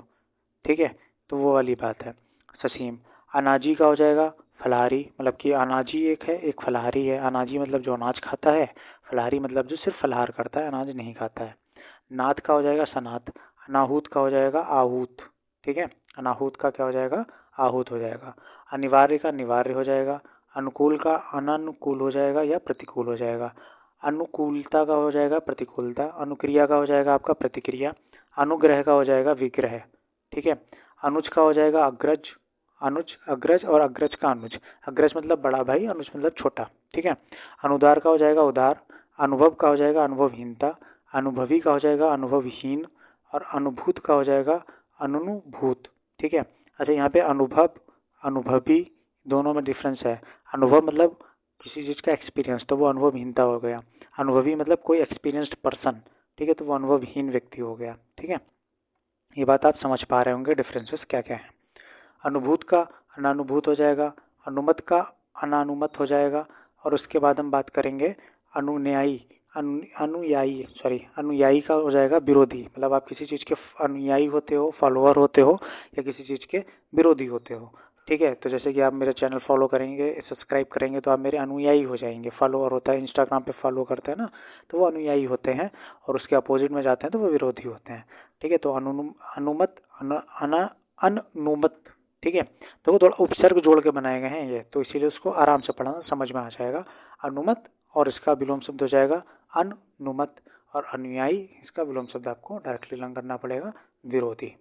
ठीक है, तो वो वाली बात है। ससीम। अनाजी का हो जाएगा फलाहारी, मतलब कि अनाजी एक है, एक फलाहारी है। अनाजी मतलब जो अनाज खाता है, फलाहारी मतलब जो सिर्फ फलाहार करता है, अनाज नहीं खाता है। नाथ का हो जाएगा सनाथ। अनाहूत का हो जाएगा आहूत, ठीक है। अनाहूत का क्या हो जाएगा आहूत हो जाएगा। अनिवार्य का निवार्य हो जाएगा। अनुकूल का अनानुकूल हो जाएगा या प्रतिकूल हो जाएगा। अनुकूलता का हो जाएगा प्रतिकूलता। अनुक्रिया का हो जाएगा आपका प्रतिक्रिया। अनुग्रह का हो जाएगा विग्रह, ठीक है। अनुज का हो जाएगा अग्रज। अनुज, अग्रज और अग्रज का अनुज। अग्रज मतलब बड़ा भाई, अनुज मतलब छोटा, ठीक है। अनुदार का हो जाएगा उदार। अनुभव का हो जाएगा अनुभवहीनता। अनुभवी का हो जाएगा अनुभवहीन। और अनुभूत का हो जाएगा अनुभूत, ठीक है। अच्छा, यहाँ पे अनुभव अनुभवी दोनों में डिफरेंस है। अनुभव मतलब किसी चीज़ का एक्सपीरियंस, तो वो अनुभवहीनता हो गया। अनुभवी मतलब कोई एक्सपीरियंस्ड पर्सन, ठीक है, तो वो अनुभवहीन व्यक्ति हो गया। ठीक है, ये बात आप समझ पा रहे होंगे डिफरेंसेस क्या क्या है। अनुभूत का अनानुभूत हो जाएगा, अनुमत का अनानुमत हो जाएगा, और उसके बाद हम बात करेंगे अनुन्यायी अनुयायी का हो जाएगा विरोधी। मतलब आप किसी चीज़ के अनुयायी होते हो, फॉलोअर होते हो, या किसी चीज़ के विरोधी होते हो। ठीक है, तो जैसे कि आप मेरा चैनल फॉलो करेंगे, सब्सक्राइब करेंगे, तो आप मेरे अनुयायी हो जाएंगे। फॉलोअर होता है, इंस्टाग्राम पे फॉलो करते हैं ना, तो वो अनुयायी होते हैं, और उसके अपोजिट में जाते हैं तो वो विरोधी होते हैं। ठीक है, तो अनुमत अनुमत। ठीक है, तो वो थोड़ा उपसर्ग जोड़ के बनाए गए हैं ये, तो इसीलिए उसको आराम से पढ़ना समझ में आ जाएगा। अनुमत, और इसका विलोम शब्द हो जाएगा अनुनुमत, और अनुयायी, इसका विलोम शब्द आपको डायरेक्टली लर्न करना पड़ेगा विरोधी।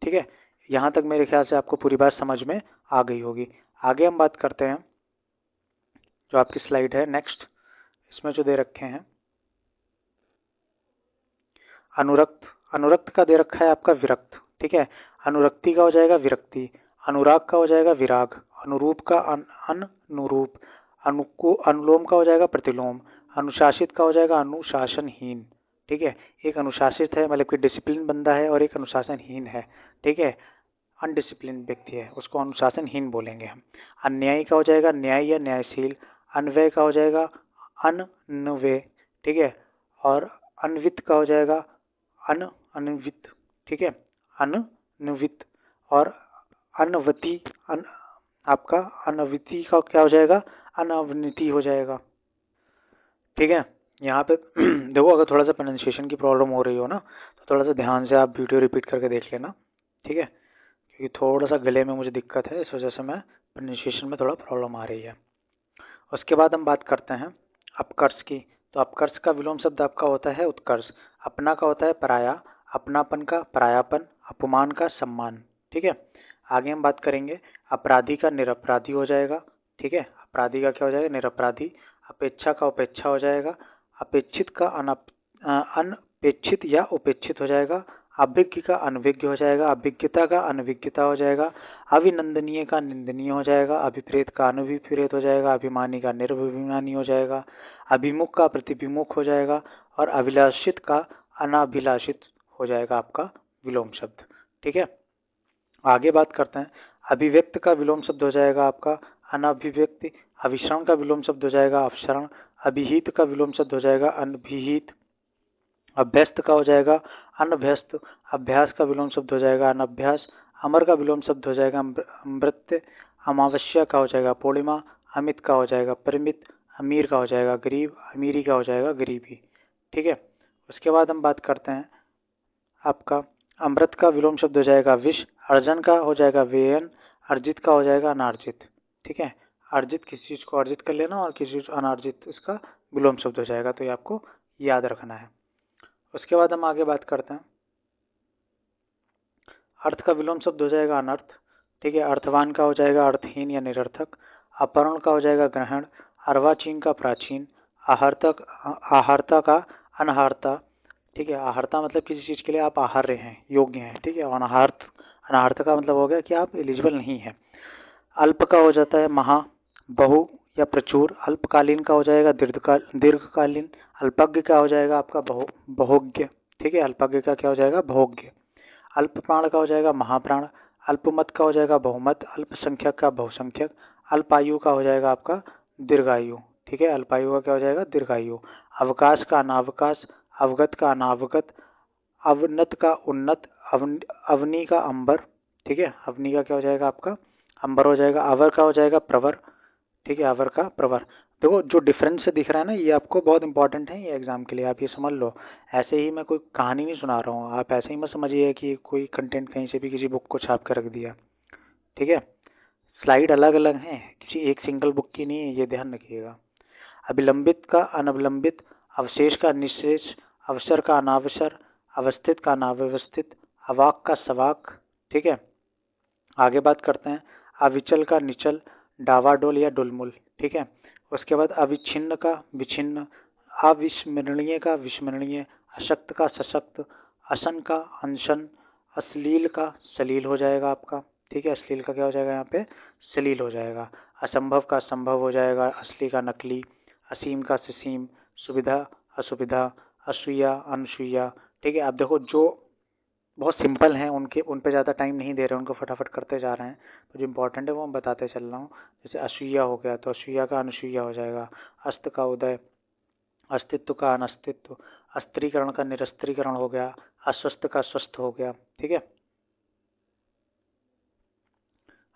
ठीक है, यहाँ तक मेरे ख्याल से आपको पूरी बात समझ में आ गई होगी। आगे हम बात करते हैं, जो आपकी स्लाइड है नेक्स्ट, इसमें जो दे रखे हैं अनुरक्त, अनुरक्त का दे रखा है आपका विरक्त। ठीक है, अनुरक्ति का हो जाएगा विरक्ति, अनुराग का हो जाएगा विराग, अनुरूप का अनुरूप, अनुलोम का हो जाएगा प्रतिलोम, अनुशासित का हो जाएगा अनुशासनहीन। ठीक है, एक अनुशासित है मतलब कि डिसिप्लिन बंदा है, और एक अनुशासनहीन है। ठीक है, अनडिसिप्लिन व्यक्ति है, उसको अनुशासनहीन बोलेंगे हम। अन्यायी का हो जाएगा न्याय या न्यायशील, अन्वय का हो जाएगा अनन्वय। ठीक है, और अन्वित का हो जाएगा अनवित। ठीक है, अनवित, और अनवती आपका अनविति का क्या हो जाएगा, अनवनति हो जाएगा। ठीक है, यहाँ पे देखो, अगर थोड़ा सा प्रोनाउंसिएशन की प्रॉब्लम हो रही हो ना, तो थोड़ा सा ध्यान से आप वीडियो रिपीट करके देख लेना। ठीक है, क्योंकि थोड़ा सा गले में मुझे दिक्कत है, इस वजह से मैं प्रोनाउंसिएशन में थोड़ा प्रॉब्लम आ रही है। उसके बाद हम बात करते हैं अपकर्ष की। तो अपकर्ष का विलोम शब्द आपका होता है उत्कर्ष, अपना का होता है पराया, अपनापन का परायापन, अपमान का सम्मान। ठीक है, आगे हम बात करेंगे अपराधी का निरपराधी हो जाएगा। ठीक है, अपराधी का क्या हो जाएगा, निरपराधी। अपेक्षा का उपेक्षा हो जाएगा, अपेक्षित का अनपेक्षित या उपेक्षित हो जाएगा, अभिज्ञ का अनभिज्ञ हो जाएगा, अभिज्ञता का अनभिज्ञता हो जाएगा, अभिनंदनीय का निंदनीय हो जाएगा, अभिप्रेत का अनभिप्रेत हो जाएगा, अभिमानी का निर्भिमानी हो जाएगा, अभिमुख का प्रतिभिमुख हो जाएगा, और अभिलाषित का अनाभिलाषित हो जाएगा आपका विलोम शब्द। ठीक है, आगे बात करते हैं, अभिव्यक्त का विलोम शब्द हो जाएगा आपका अनभिव्यक्ति, अभिश्रण का विलोम शब्द हो जाएगा अपसरण, अभिहित का विलोम शब्द हो जाएगा अनभिहित, अभ्यस्त का हो जाएगा अनभ्यस्त, अभ्यास का विलोम शब्द हो जाएगा अनभ्यास, अमर का विलोम शब्द हो जाएगा अमृत, अमावस्या का हो जाएगा पूर्णिमा, अमित का हो जाएगा परिमित, अमीर का हो जाएगा गरीब, अमीरी का हो जाएगा गरीबी। ठीक है, उसके बाद हम बात करते हैं आपका अमृत का विलोम शब्द हो जाएगा विष, अर्जन का हो जाएगा व्ययन, अर्जित का हो जाएगा अनार्जित। ठीक है, अर्जित किसी चीज को अर्जित कर लेना, और किसी चीज अनार्जित इसका विलोम शब्द हो जाएगा, तो ये आपको याद रखना है। उसके बाद हम आगे बात करते हैं, अर्थ का विलोम शब्द हो जाएगा अनर्थ। ठीक है, अर्थवान का हो जाएगा अर्थहीन या निरर्थक, अपहरण का हो जाएगा ग्रहण, अर्वाचीन का प्राचीन, आहर्तक आहर्ता का अनहारता। ठीक है, आहर्ता मतलब किसी चीज के लिए आप आहार्य हैं, योग्य हैं। ठीक है, और अनाहर्त, अनाहर्त का मतलब हो गया कि आप एलिजिबल नहीं है। अल्प का हो जाता है महा, बहु या प्रचुर, अल्पकालीन का हो जाएगा दीर्घकालीन, अल्पज्ञ का हो जाएगा आपका बहुज्ञ। ठीक है, अल्पज्ञ का क्या हो जाएगा, भोग्य। अल्प प्राण का हो जाएगा महाप्राण, अल्पमत का हो जाएगा बहुमत, अल्पसंख्यक का बहुसंख्यक, अल्पायु का हो जाएगा आपका दीर्घायु। ठीक है, अल्पायु का क्या हो जाएगा, दीर्घायु। अवकाश का अनावकाश, अवगत का अनावगत, अवनत का उन्नत, अवनी का अंबर। ठीक है, अवनी का क्या हो जाएगा आपका अंबर हो जाएगा। अवर का हो जाएगा प्रवर। ठीक है, अवर का प्रवर। देखो, जो डिफरेंस दिख रहा है ना, ये आपको बहुत इंपॉर्टेंट है ये एग्जाम के लिए, आप ये समझ लो। ऐसे ही मैं कोई कहानी नहीं सुना रहा हूँ, आप ऐसे ही मत समझिए कि कोई कंटेंट कहीं से भी किसी बुक को छाप कर रख दिया। ठीक है, स्लाइड अलग अलग हैं, किसी एक सिंगल बुक की नहीं है, ये ध्यान रखिएगा। अभिलंबित का अनवलंबित, अवशेष का निशेष, अवसर का अनावसर, अवस्थित का अनाव्यवस्थित, अवाक का सवाक। ठीक है, आगे बात करते हैं अविचल का निचल, डावाडोल या डुलमुल। ठीक है, उसके बाद अविच्छिन्न का विच्छिन्न, अविस्मरणीय का विस्मरणीय, अशक्त का सशक्त, असन का अनशन, अश्लील का सलील हो जाएगा आपका। ठीक है, अश्लील का क्या हो जाएगा यहाँ पे, सलील हो जाएगा। असंभव का संभव हो जाएगा, असली का नकली, असीम का ससीम, सुविधा असुविधा, असूया, अनसूया। ठीक है, आप देखो जो बहुत सिंपल हैं उन पे ज़्यादा टाइम नहीं दे रहे हैं, उनको फटाफट करते जा रहे हैं। तो जो इम्पोर्टेंट है वो मैं बताते चल रहा हूँ। जैसे असूया हो गया तो असूया का अनुसूया हो जाएगा। अस्त का उदय, अस्तित्व का अनस्तित्व, अस्त्रीकरण का निरस्त्रीकरण हो गया, अस्वस्थ का स्वस्थ हो गया। ठीक है,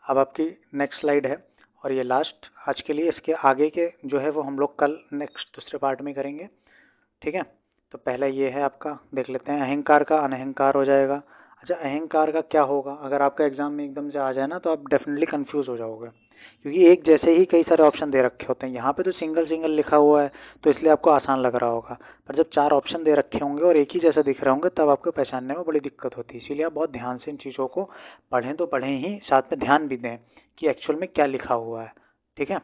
अब आपकी नेक्स्ट स्लाइड है और ये लास्ट आज के लिए। इसके आगे के जो है वो हम लोग कल नेक्स्ट दूसरे पार्ट में करेंगे। ठीक है, तो पहला ये है आपका, देख लेते हैं। अहंकार का अनहंकार हो जाएगा। अच्छा, अहंकार का क्या होगा? अगर आपका एग्जाम में एकदम से आ जाए ना तो आप डेफिनेटली कंफ्यूज हो जाओगे, क्योंकि एक जैसे ही कई सारे ऑप्शन दे रखे होते हैं। यहाँ पे तो सिंगल सिंगल लिखा हुआ है तो इसलिए आपको आसान लग रहा होगा, पर जब 4 ऑप्शन दे रखे होंगे और एक ही जैसा दिख रहे होंगे तब आपको पहचानने में बड़ी दिक्कत होती है। इसीलिए आप बहुत ध्यान से इन चीज़ों को पढ़ें, तो पढ़ें ही, साथ में ध्यान भी दें कि एक्चुअल में क्या लिखा हुआ है। ठीक है,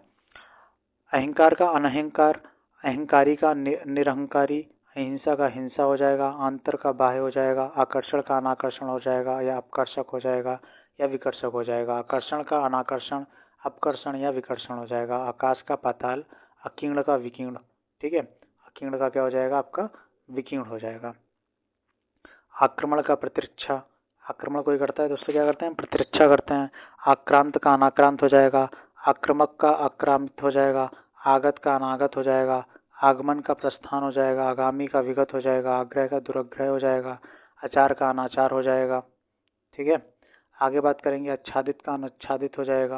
अहंकार का अनहंकार, अहंकारी का निरहंकारी, अहिंसा का हिंसा हो जाएगा, आंतर का बाह्य हो जाएगा, आकर्षण का अनाकर्षण हो जाएगा या अपकर्षक हो जाएगा या विकर्षक हो जाएगा, आकर्षण का अनाकर्षण, अपकर्षण या विकर्षण हो जाएगा, आकाश का पाताल, अकीर्ण का विकीर्ण। ठीक है, अकीर्ण का क्या हो जाएगा आपका? विकीर्ण हो जाएगा। आक्रमण का प्रतिरक्षा, आक्रमण कोई करता है तो उससे क्या करते हैं? प्रतिरक्षा करते हैं। आक्रांत का अनाक्रांत हो जाएगा, आक्रमक का आक्रामित हो जाएगा, आगत का अनागत हो जाएगा, आगमन का प्रस्थान हो जाएगा, आगामी का विगत हो जाएगा, आग्रह का दुराग्रह हो जाएगा, आचार का अनाचार हो जाएगा। ठीक है, आगे बात करेंगे। आच्छादित का अनाच्छादित हो जाएगा,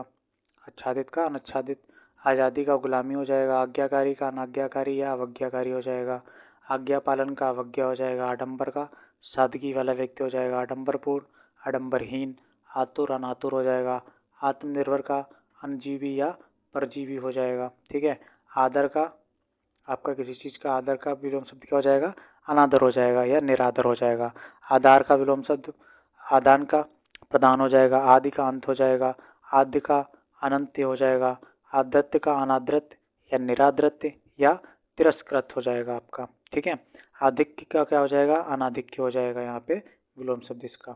आच्छादित का अनाच्छादित, आज़ादी का गुलामी हो जाएगा, आज्ञाकारी का अनाज्ञाकारी या अवज्ञाकारी हो जाएगा, आज्ञा पालन का अवज्ञा हो जाएगा, आडंबर का सादगी वाला व्यक्ति हो जाएगा, आडंबरपूर्ण, आडंबरहीन, आतुर अनातुर हो जाएगा, आत्मनिर्भर का अनजीवी या परजीवी हो जाएगा। ठीक है, आदर का, आपका किसी चीज़ का आदर का विलोम शब्द क्या हो जाएगा? अनादर हो जाएगा या निरादर हो जाएगा। आधार का विलोम शब्द आदान का प्रदान हो जाएगा, आदि का अंत हो जाएगा, आद्य का अनंत्य हो जाएगा, आदृत्य का अनादृत्य या निरादृत्य या तिरस्कृत हो जाएगा आपका। ठीक है, आधिक्य का क्या हो जाएगा? अनाधिक्य हो जाएगा यहाँ पे विलोम शब्द इसका।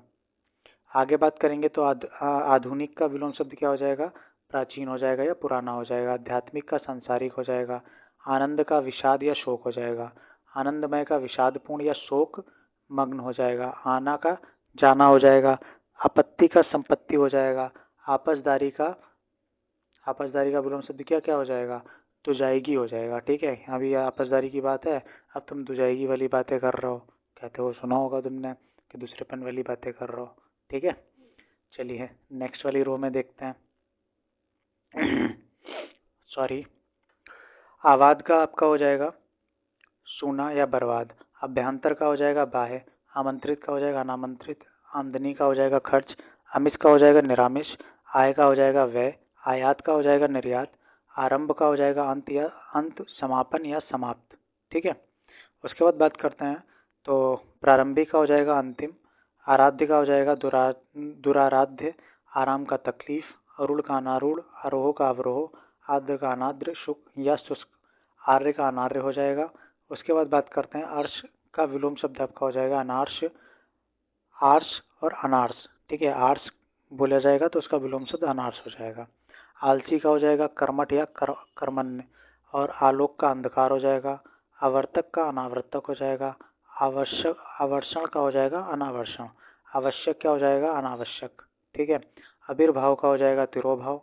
आगे बात करेंगे तो आधुनिक का विलोम शब्द क्या हो जाएगा? प्राचीन हो जाएगा या पुराना हो जाएगा। आध्यात्मिक का सांसारिक हो जाएगा। आनंद का विषाद या शोक हो जाएगा। आनंदमय का विषादपूर्ण या शोक मग्न हो जाएगा। आना का जाना हो जाएगा। आपत्ति का संपत्ति हो जाएगा। आपसदारी का विलोम शब्द क्या क्या हो जाएगा? दुजाइगी हो जाएगा। ठीक है, अभी आपसदारी की बात है, अब तुम दुजाइगी वाली बातें कर रहे हो, कहते हो, सुना होगा तुमने कि दूसरेपन वाली बातें कर रहे हो। ठीक है, चलिए नेक्स्ट वाली रो में देखते हैं। सॉरी, आवाद का आपका हो जाएगा सूना या बर्बाद। अभ्यंतर का हो जाएगा बाह्य। आमंत्रित का हो जाएगा अनामंत्रित। आमदनी का हो जाएगा खर्च। आमिष का हो जाएगा निरामिष। आय का हो जाएगा व्यय। आयात का हो जाएगा निर्यात। आरंभ का हो जाएगा अंत या अंत, समापन या समाप्त। ठीक है, उसके बाद बात करते हैं तो प्रारंभिक का हो जाएगा अंतिम। आराध्य का हो जाएगा दुराराध्य। आराम का तकलीफ। अरूढ़ का अनारूढ़। आरोह का अवरोह। आद्र का अनाद्र, शुक या शुष्क। आर्य का अनार्य हो जाएगा। उसके बाद बात करते हैं अर्श का विलोम शब्द आपका हो जाएगा अनार्ष, आर्ष और अनार्स। ठीक है, आर्ष बोला जाएगा तो उसका विलोम शब्द अनार्स हो जाएगा। आलसी का हो जाएगा कर्मठ या कर्मण्य और आलोक का अंधकार हो जाएगा। आवर्तक का अनावर्तक हो जाएगा। आवश्यक, आवर्षण का हो जाएगा अनावर्षण। आवश्यक क्या हो जाएगा? अनावश्यक। ठीक है, आविर्भाव का हो जाएगा तिरोभाव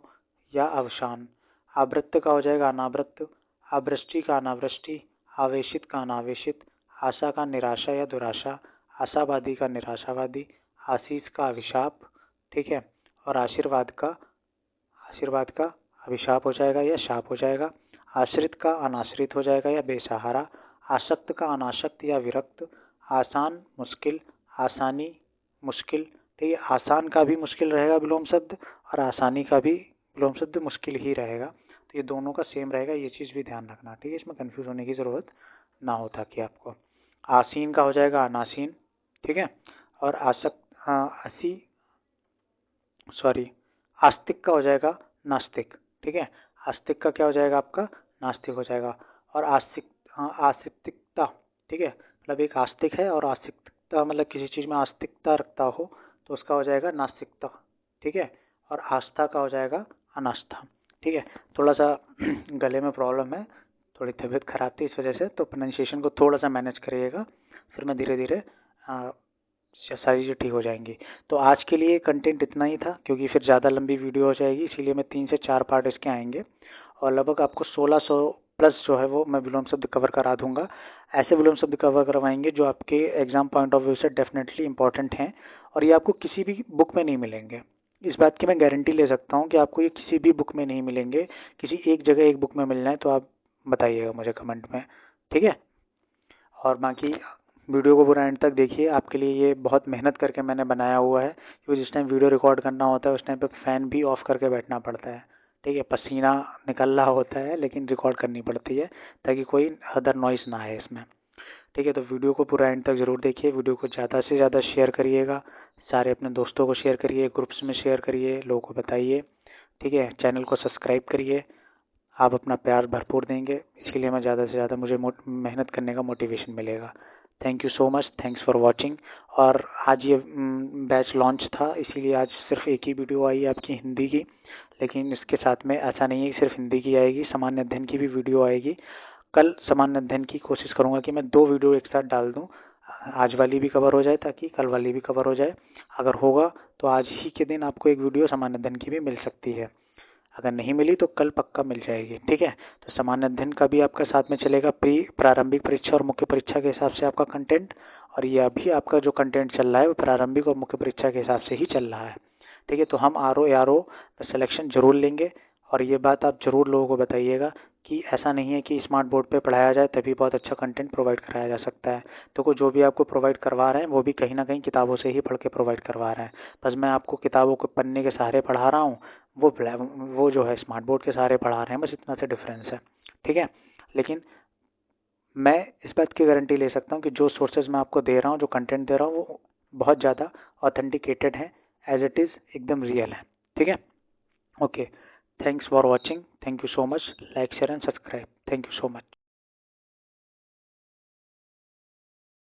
या अवसान। आवृत्त का हो जाएगा अनावृत्त। आवृष्टि का अनावृष्टि। आवेशित का अनावेशित। आशा का निराशा या दुराशा। आशावादी का निराशावादी। आशीष का अभिशाप। ठीक है, और आशीर्वाद का अभिशाप हो जाएगा या शाप हो जाएगा। आश्रित का अनाश्रित हो जाएगा या बेसहारा। आसक्त का अनासक्त या विरक्त। आसान मुश्किल, आसानी मुश्किल। ठीक है, आसान का भी मुश्किल रहेगा विलोम शब्द और आसानी का भी विलोम शब्द मुश्किल ही रहेगा, तो ये दोनों का सेम रहेगा, ये चीज़ भी ध्यान रखना। ठीक है, इसमें कंफ्यूज होने की ज़रूरत ना हो ताकि आपको। आसीन का हो जाएगा अनासीन। ठीक है, और आस्तिक का हो जाएगा नास्तिक। ठीक है, आस्तिक का क्या हो जाएगा आपका? नास्तिक हो जाएगा। और आस्तिकता। ठीक है, मतलब एक आस्तिक है और आस्तिकता मतलब किसी चीज़ में आस्तिकता रखता हो तो उसका हो जाएगा नास्तिकता। ठीक है, और आस्था का हो जाएगा अनास्था। ठीक है, थोड़ा सा गले में प्रॉब्लम है, थोड़ी तबीयत ख़राब थी इस वजह से, तो प्रोनाउंसिएशन को थोड़ा सा मैनेज करिएगा, फिर मैं धीरे धीरे सारी चीज़ें ठीक हो जाएंगी। तो आज के लिए कंटेंट इतना ही था, क्योंकि फिर ज़्यादा लंबी वीडियो हो जाएगी, इसीलिए मैं 3 से 4 पार्ट इसके आएंगे और लगभग आपको 1600 प्लस जो है वो मैं विलोम शब्द कवर करा दूंगा। ऐसे विलोम शब्द कवर करवाएंगे जो आपके एग्जाम पॉइंट ऑफ व्यू से डेफिनेटली इंपॉर्टेंट हैं और ये आपको किसी भी बुक में नहीं मिलेंगे। इस बात की मैं गारंटी ले सकता हूँ कि आपको ये किसी भी बुक में नहीं मिलेंगे। किसी एक जगह एक बुक में मिलना है तो आप बताइएगा मुझे कमेंट में, ठीक है। और बाकी वीडियो को पूरा एंड तक देखिए, आपके लिए ये बहुत मेहनत करके मैंने बनाया हुआ है, क्योंकि जिस टाइम वीडियो रिकॉर्ड करना होता है उस टाइम पे फ़ैन भी ऑफ करके बैठना पड़ता है, ठीक है। पसीना निकल रहा होता है लेकिन रिकॉर्ड करनी पड़ती है ताकि कोई अदर नॉइस ना आए इसमें, ठीक है। तो वीडियो को पूरा एंड तक ज़रूर देखिए, वीडियो को ज़्यादा से ज़्यादा शेयर करिएगा, सारे अपने दोस्तों को शेयर करिए, ग्रुप्स में शेयर करिए, लोगों को बताइए, ठीक है। चैनल को सब्सक्राइब करिए, आप अपना प्यार भरपूर देंगे, इसीलिए मैं ज़्यादा से ज़्यादा मुझे मेहनत करने का मोटिवेशन मिलेगा। Thank you so much, thanks for watching. और आज ये बैच लॉन्च था, इसीलिए आज सिर्फ एक ही वीडियो आई है आपकी हिंदी की, लेकिन इसके साथ में ऐसा नहीं है कि सिर्फ हिंदी की आएगी, सामान्य अध्ययन की भी वीडियो आएगी। कल सामान्य अध्ययन की कोशिश करूँगा कि मैं 2 वीडियो एक साथ डाल दूँ, आज वाली भी कवर हो जाए ताकि कल वाली भी कवर हो जाए। अगर होगा तो आज ही के दिन आपको एक वीडियो सामान्य अध्ययन की भी मिल सकती है, अगर नहीं मिली तो कल पक्का मिल जाएगी, ठीक है। तो सामान्य अध्ययन का भी आपका साथ में चलेगा, प्रारंभिक परीक्षा और मुख्य परीक्षा के हिसाब से आपका कंटेंट, और ये अभी आपका जो कंटेंट चल रहा है वो प्रारंभिक और मुख्य परीक्षा के हिसाब से ही चल रहा है, ठीक है। तो हम आर ओ में सिलेक्शन जरूर लेंगे, और ये बात आप जरूर लोगों को बताइएगा कि ऐसा नहीं है कि स्मार्ट बोर्ड पे पढ़ाया जाए तभी बहुत अच्छा कंटेंट प्रोवाइड कराया जा सकता है। तो जो भी आपको प्रोवाइड करवा रहे हैं वो भी कहीं ना कहीं किताबों से ही पढ़ के प्रोवाइड करवा रहे हैं, बस मैं आपको किताबों को पन्ने के सहारे पढ़ा रहा हूँ, वो जो है स्मार्ट बोर्ड के सहारे पढ़ा रहे हैं, बस इतना सा डिफरेंस है, ठीक है। लेकिन मैं इस बात की गारंटी ले सकता हूँ कि जो सोर्सेज मैं आपको दे रहा हूँ, जो कंटेंट दे रहा हूँ, वो बहुत ज़्यादा ऑथेंटिकेटेड है, एज इट इज़ एकदम रियल है, ठीक है। Okay, thanks for watching, thank you so much, like share and subscribe, thank you so much.